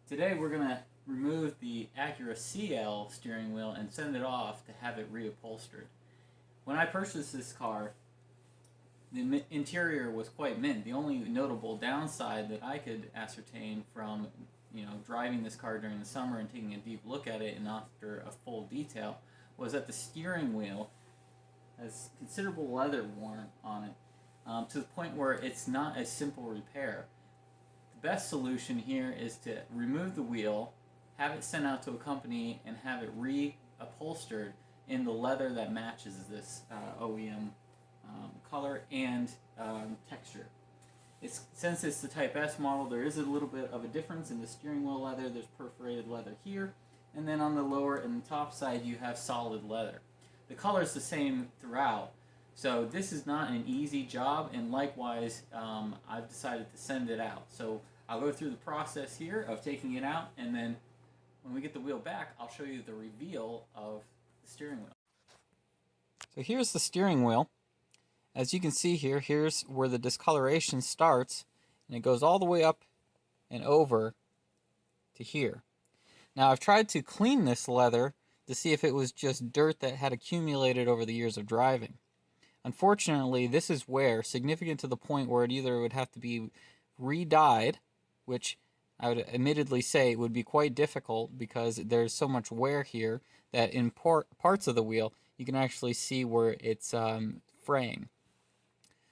Today we're going to remove the Acura CL steering wheel and send it off to have it reupholstered. When I purchased this car, the interior was quite mint. The only notable downside that I could ascertain from driving this car during the summer and taking a deep look at it and after a full detail was that the steering wheel has considerable leather worn on it, to the point where it's not a simple repair. The best solution here is to remove the wheel, have it sent out to a company, and have it reupholstered in the leather that matches this OEM color and texture. Since it's the Type S model, there is a little bit of a difference in the steering wheel leather. There's perforated leather here, and then on the lower and the top side you have solid leather. The color is the same throughout, so this is not an easy job, and likewise I've decided to send it out. So I'll go through the process here of taking it out, and then when we get the wheel back, I'll show you the reveal of the steering wheel. So here's the steering wheel. As you can see here, here's where the discoloration starts, and it goes all the way up and over to here. Now I've tried to clean this leather to see if it was just dirt that had accumulated over the years of driving. Unfortunately, this is wear, significant to the point where it either would have to be re-dyed, which I would admittedly say would be quite difficult because there's so much wear here that in parts of the wheel you can actually see where it's fraying.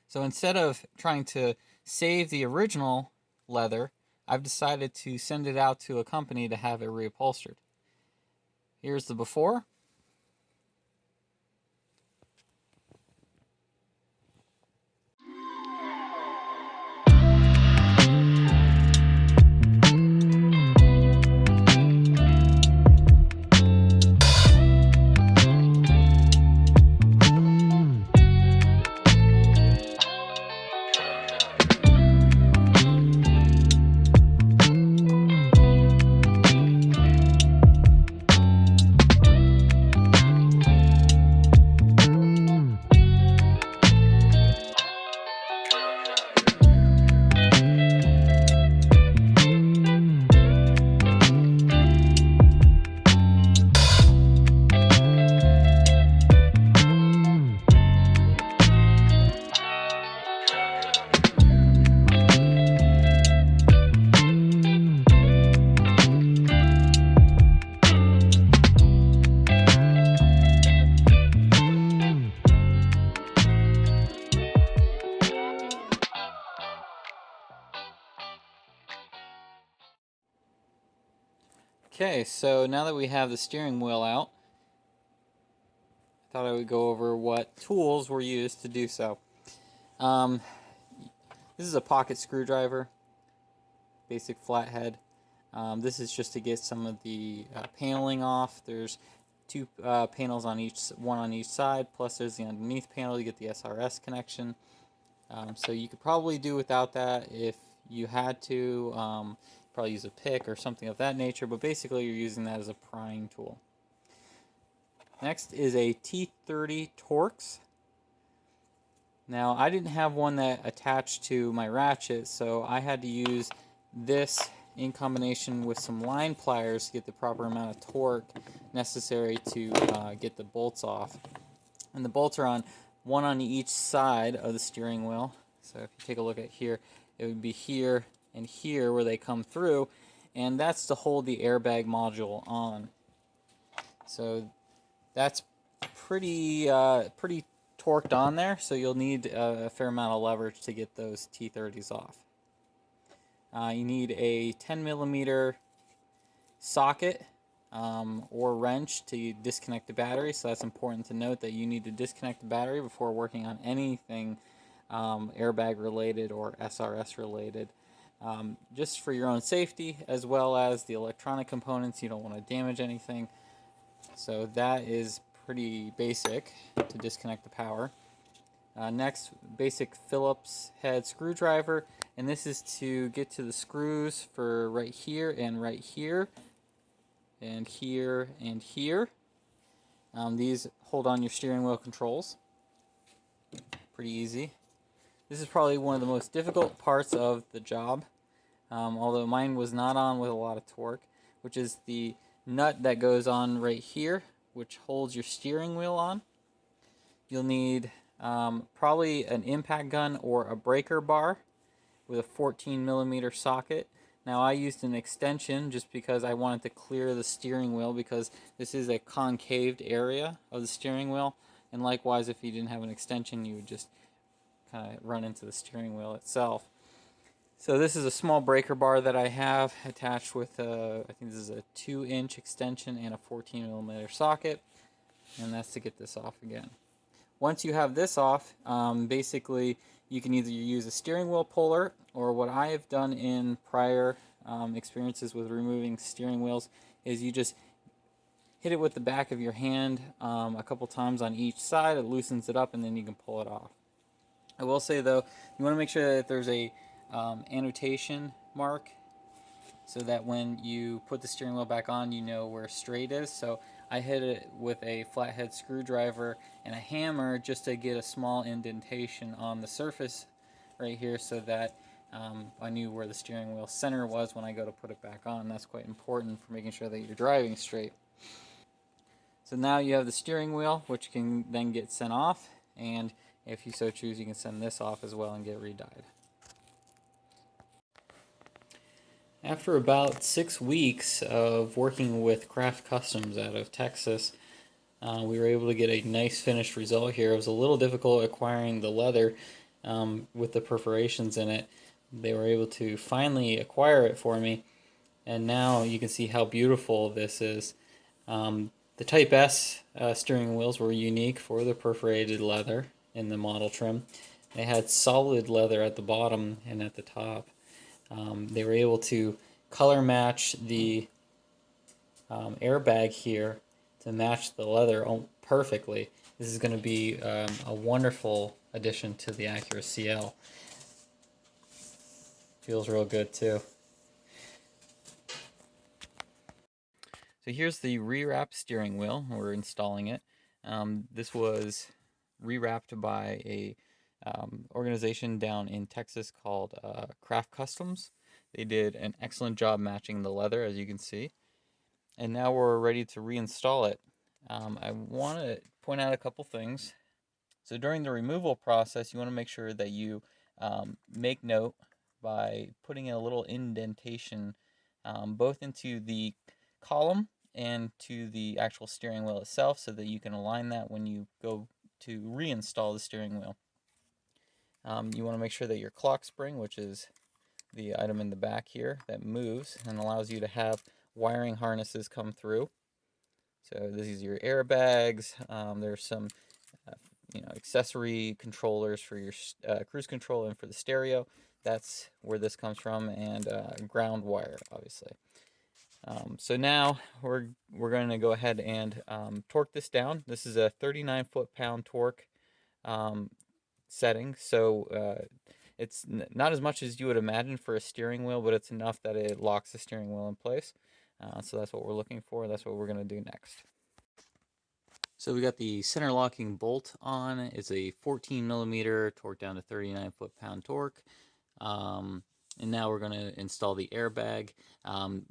So instead of trying to save the original leather, I've decided to send it out to a company to have it reupholstered. Here's the before. Okay, so now that we have the steering wheel out, I thought I would go over what tools were used to do so. This is a pocket screwdriver, basic flathead. This is just to get some of the paneling off. There's two panels on one on each side, plus there's the underneath panel to get the SRS connection. So you could probably do without that if you had to. Probably use a pick or something of that nature, but basically you're using that as a prying tool. Next is a T30 Torx. Now I didn't have one that attached to my ratchet, so I had to use this in combination with some line pliers to get the proper amount of torque necessary to get the bolts off. And the bolts are one on each side of the steering wheel. So if you take a look at here, it would be here and here where they come through, and that's to hold the airbag module on. So that's pretty torqued on there, so you'll need a fair amount of leverage to get those T30s off. You need a 10mm socket or wrench to disconnect the battery, so that's important to note that you need to disconnect the battery before working on anything airbag related or SRS related. Just for your own safety, as well as the electronic components. You don't want to damage anything. So that is pretty basic to disconnect the power. Next, basic Phillips head screwdriver, and this is to get to the screws for right here and right here, and here and here. These hold on your steering wheel controls. Pretty easy. This is probably one of the most difficult parts of the job. although mine was not on with a lot of torque, which is the nut that goes on right here, which holds your steering wheel on. You'll need probably an impact gun or a breaker bar with a 14 millimeter socket. Now I used an extension just because I wanted to clear the steering wheel, because this is a concaved area of the steering wheel, and likewise if you didn't have an extension you would just kind of run into the steering wheel itself. So this is a small breaker bar that I have attached with I think this is a 2-inch extension and a 14 millimeter socket, and that's to get this off again. Once you have this off, basically you can either use a steering wheel puller, or what I have done in prior experiences with removing steering wheels is you just hit it with the back of your hand a couple times on each side. It loosens it up, and then you can pull it off. I will say though, you want to make sure that there's a annotation mark, so that when you put the steering wheel back on, you know where straight is. So I hit it with a flathead screwdriver and a hammer just to get a small indentation on the surface right here, so that I knew where the steering wheel center was when I go to put it back on. That's quite important for making sure that you're driving straight. So now you have the steering wheel, which can then get sent off, and if you so choose, you can send this off as well and get re-dyed. After about 6 weeks of working with Craft Customs out of Texas, we were able to get a nice finished result here. It was a little difficult acquiring the leather with the perforations in it. They were able to finally acquire it for me, and now you can see how beautiful this is. The Type S steering wheels were unique for the perforated leather in the model trim. They had solid leather at the bottom and at the top. They were able to color match the airbag here to match the leather perfectly. This is going to be a wonderful addition to the Acura CL. Feels real good too. So here's the rewrapped steering wheel. We're installing it. This was rewrapped by a organization down in Texas called Craft Customs. They did an excellent job matching the leather, as you can see. And now we're ready to reinstall it. I want to point out a couple things. So during the removal process, you want to make sure that you make note by putting a little indentation both into the column and to the actual steering wheel itself, so that you can align that when you go to reinstall the steering wheel. You want to make sure that your clock spring, which is the item in the back here that moves and allows you to have wiring harnesses come through. So these are your airbags. There's some accessory controllers for your cruise control and for the stereo. That's where this comes from, and ground wire, obviously. So now we're going to go ahead and torque this down. This is a 39 foot-pound torque setting, so it's not as much as you would imagine for a steering wheel, but it's enough that it locks the steering wheel in place. So that's what we're looking for. That's what we're going to do next. So we got the center locking bolt on. It's a 14 millimeter torque down to 39 foot-pound torque. And now we're going to install the airbag.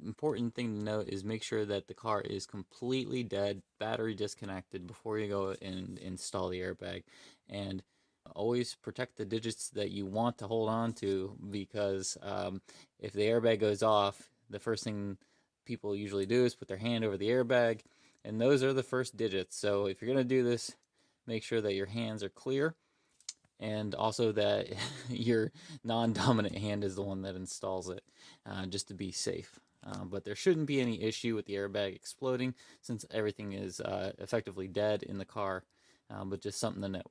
Important thing to note is make sure that the car is completely dead, battery disconnected, before you go and install the airbag. And always protect the digits that you want to hold on to, because if the airbag goes off, the first thing people usually do is put their hand over the airbag, and those are the first digits. So if you're going to do this, make sure that your hands are clear, and also that your non-dominant hand is the one that installs it, just to be safe. But there shouldn't be any issue with the airbag exploding, since everything is effectively dead in the car, but just something to note.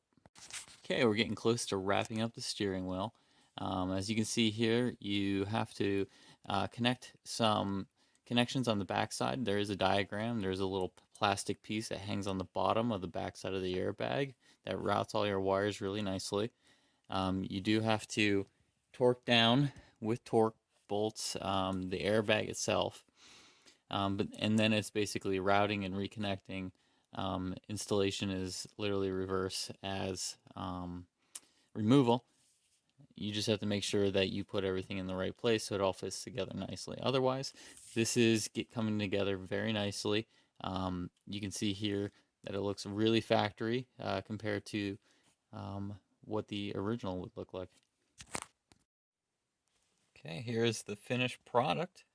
Okay, we're getting close to wrapping up the steering wheel. As you can see here, you have to connect some connections on the backside. There is a diagram. There's a little plastic piece that hangs on the bottom of the backside of the airbag that routes all your wires really nicely. You do have to torque down with torque bolts the airbag itself, and then it's basically routing and reconnecting. Installation is literally reverse as removal. You just have to make sure that you put everything in the right place so it all fits together nicely. Otherwise, this is coming together very nicely. You can see here that it looks really factory compared to what the original would look like. Okay, here's the finished product.